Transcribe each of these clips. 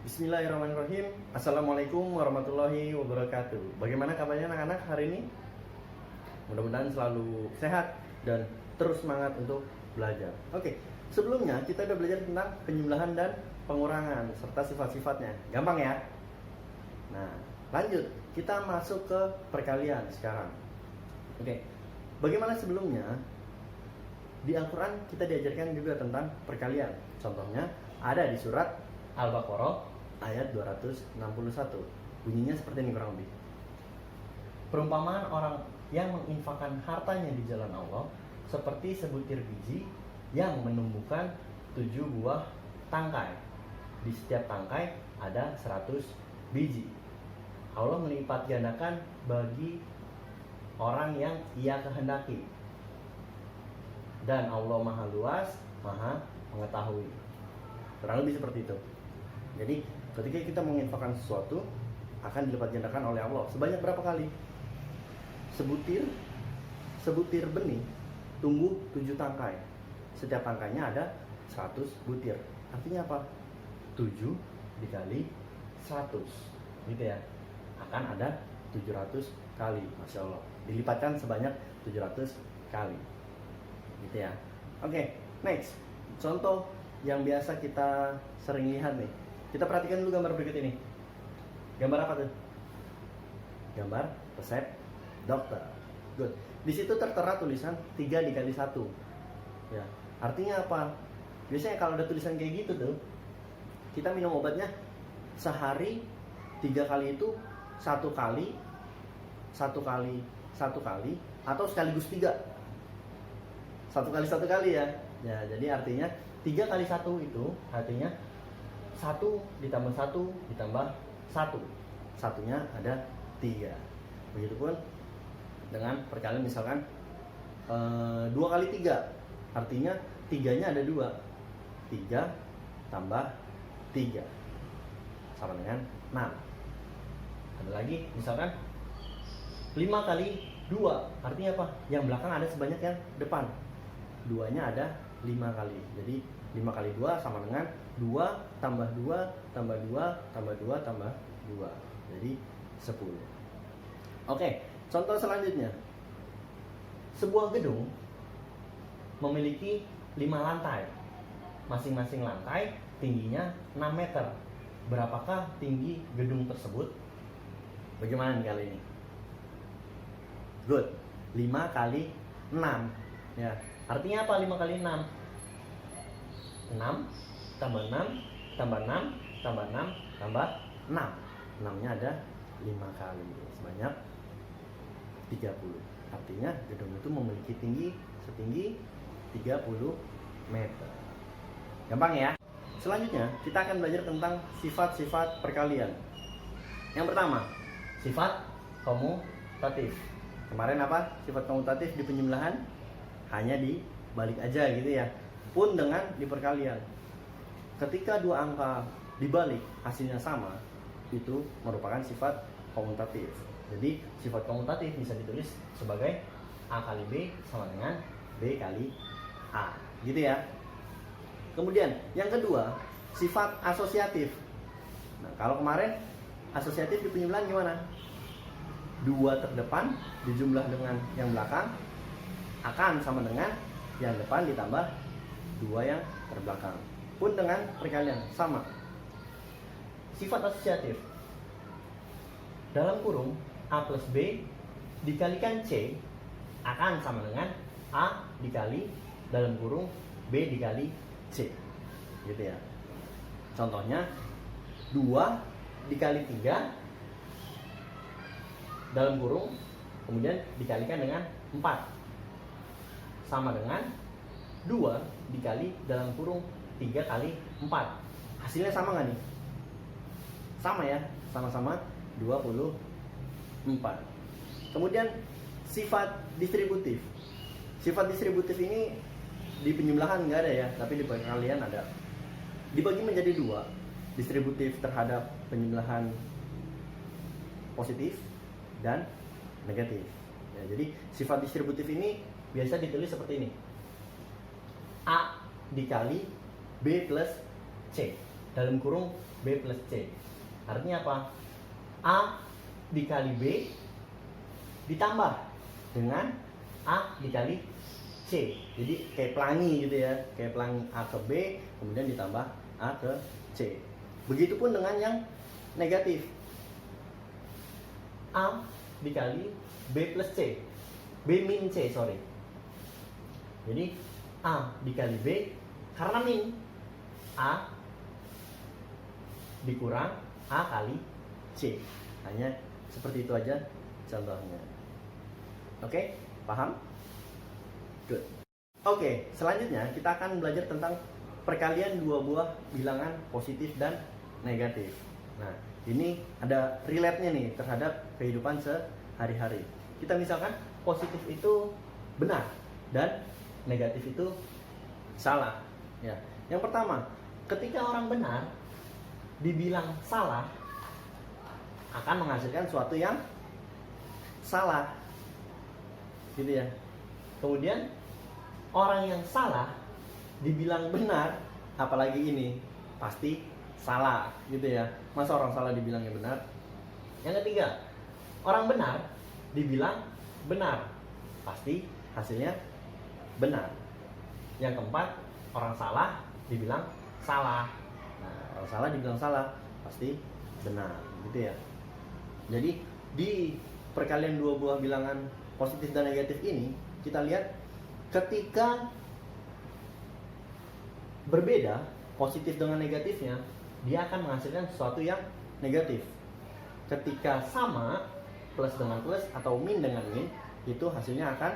Bismillahirrahmanirrahim. Assalamualaikum warahmatullahi wabarakatuh. Bagaimana kabarnya anak-anak hari ini? Mudah-mudahan selalu sehat dan terus semangat untuk belajar. Oke, sebelumnya kita udah belajar tentang penjumlahan dan pengurangan serta sifat-sifatnya. Gampang ya? Nah, lanjut. Kita masuk ke perkalian sekarang. Oke, bagaimana sebelumnya? Di Al-Quran kita diajarkan juga tentang perkalian. Contohnya ada di surat Al-Baqarah ayat 261. Bunyinya seperti ini kurang lebih. Perumpamaan orang yang menginfakkan hartanya di jalan Allah seperti sebutir biji yang menumbuhkan 7 buah tangkai. Di setiap tangkai ada 100 biji. Allah melipat gandakan bagi orang yang ia kehendaki. Dan Allah Maha Luas, Maha Mengetahui. Kurang lebih seperti itu. Jadi ketika kita menginfakkan sesuatu akan dilipat gandakan oleh Allah. Sebanyak berapa kali? Sebutir benih tumbuh 7 tangkai. Setiap tangkainya ada 100 butir. Artinya apa? 7 dikali 100. Gitu ya. Akan ada 700 kali. Masya Allah. Dilipatkan sebanyak 700 kali. Gitu ya. Oke, next. Contoh yang biasa kita sering lihat nih. Kita perhatikan dulu gambar berikut ini. Gambar apa tuh? Gambar resep dokter. Good. Di situ tertera tulisan 3 dikali 1. Ya. Artinya apa? Biasanya kalau ada tulisan kayak gitu tuh, kita minum obatnya sehari 3 kali itu 1 kali, 1 kali, 1 kali, atau sekaligus 3. 1 kali 1 kali ya. Ya, jadi artinya 3 kali 1 itu artinya 1 ditambah 1 ditambah 1. Satunya ada 3. Begitupun dengan perkalian misalkan 2 kali 3. Artinya 3-nya ada 2. 3 tambah 3 sama dengan 6. Ada lagi misalkan 5 kali 2. Artinya apa? Yang belakang ada sebanyak yang depan. 2-nya ada 5 kali. Jadi 5 kali 2 sama dengan 2 tambah 2 tambah 2 tambah 2 tambah 2. Jadi 10. Oke, contoh selanjutnya. Sebuah gedung memiliki 5 lantai. Masing-masing lantai tingginya 6 meter. Berapakah tinggi gedung tersebut? Bagaimana nih kali ini? Good. 5 kali 6. Ya. Artinya apa 5 kali 6? 6 tambah 6 tambah 6 tambah 6 tambah 6. 6-nya ada 5 kali, sebanyak 30. Artinya gedung itu memiliki tinggi setinggi 30 meter. Gampang ya? Selanjutnya kita akan belajar tentang sifat-sifat perkalian. Yang pertama, sifat komutatif. Kemarin apa? Sifat komutatif di penjumlahan hanya dibalik aja gitu ya. Pun dengan di perkalian. Ketika dua angka dibalik hasilnya sama, itu merupakan sifat komutatif. Jadi sifat komutatif bisa ditulis sebagai A kali B sama dengan B kali A. Gitu ya. Kemudian yang kedua, sifat asosiatif. Nah, kalau kemarin asosiatif di penjumlahan gimana? 2 terdepan dijumlah dengan yang belakang akan sama dengan yang depan ditambah 2 yang terbelakang. Pun dengan perkalian sama. Sifat asosiatif. Dalam kurung A plus B dikalikan C akan sama dengan A dikali dalam kurung B dikali C. Gitu ya. Contohnya 2 dikali 3 dalam kurung kemudian dikalikan dengan 4 sama dengan 2 dikali dalam kurung 3 kali 4. Hasilnya sama nggak nih? Sama ya, sama-sama 24. Kemudian sifat distributif. Sifat distributif ini di penjumlahan nggak ada ya, tapi di perkalian ada. Dibagi menjadi 2, distributif terhadap penjumlahan positif dan negatif. Ya, jadi sifat distributif ini biasa ditulis seperti ini. A dikali B plus C dalam kurung B plus C. Artinya apa? A dikali B ditambah dengan A dikali C. Jadi kayak pelangi gitu ya, kayak pelangi A ke B kemudian ditambah A ke C. Begitupun dengan yang negatif, A dikali B plus C, B min C, sorry. Jadi A dikali B, karena min, A dikurang A kali C. Hanya seperti itu aja contohnya. Oke, paham? Good. Oke, selanjutnya kita akan belajar tentang perkalian dua buah bilangan positif dan negatif. Nah, ini ada relate-nya nih terhadap kehidupan sehari-hari. Kita misalkan positif itu benar dan negatif itu salah. Ya. Yang pertama, ketika orang benar dibilang salah akan menghasilkan sesuatu yang salah. Gitu ya. Kemudian orang yang salah dibilang benar, apalagi ini pasti salah, gitu ya. Masa orang salah dibilangnya benar? Yang ketiga, orang benar dibilang benar, pasti hasilnya benar. Yang keempat, orang salah dibilang salah. Nah, orang salah dibilang salah, pasti benar, gitu ya. Jadi di perkalian dua buah bilangan positif dan negatif ini, kita lihat ketika berbeda positif dengan negatifnya, dia akan menghasilkan sesuatu yang negatif. Ketika sama, plus dengan plus atau min dengan min, itu hasilnya akan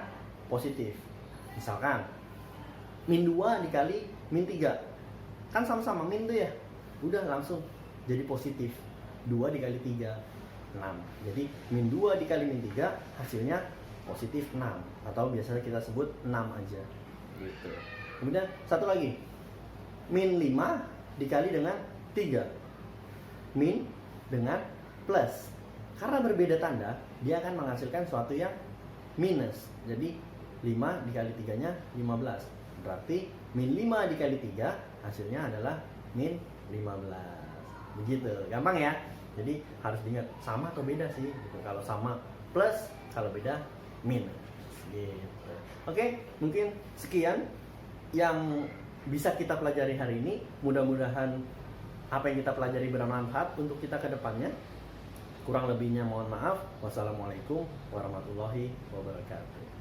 positif. Misalkan min 2 dikali min 3, kan sama-sama min tuh ya, udah langsung jadi positif. 2 dikali 3, 6. Jadi min 2 dikali min 3 hasilnya positif 6, atau biasanya kita sebut 6 aja gitu. Kemudian satu lagi, min 5 dikali dengan 3, min dengan plus. Karena berbeda tanda, dia akan menghasilkan sesuatu yang minus. Jadi 5 dikali 3 nya 15. Berarti min 5 dikali 3 hasilnya adalah min 15. Begitu, gampang ya. Jadi harus diingat sama atau beda sih gitu. Kalau sama plus, kalau beda minus gitu. Oke, mungkin sekian yang bisa kita pelajari hari ini. Mudah-mudahan apa yang kita pelajari bermanfaat untuk kita ke depannya. Kurang lebihnya mohon maaf. Wassalamualaikum warahmatullahi wabarakatuh.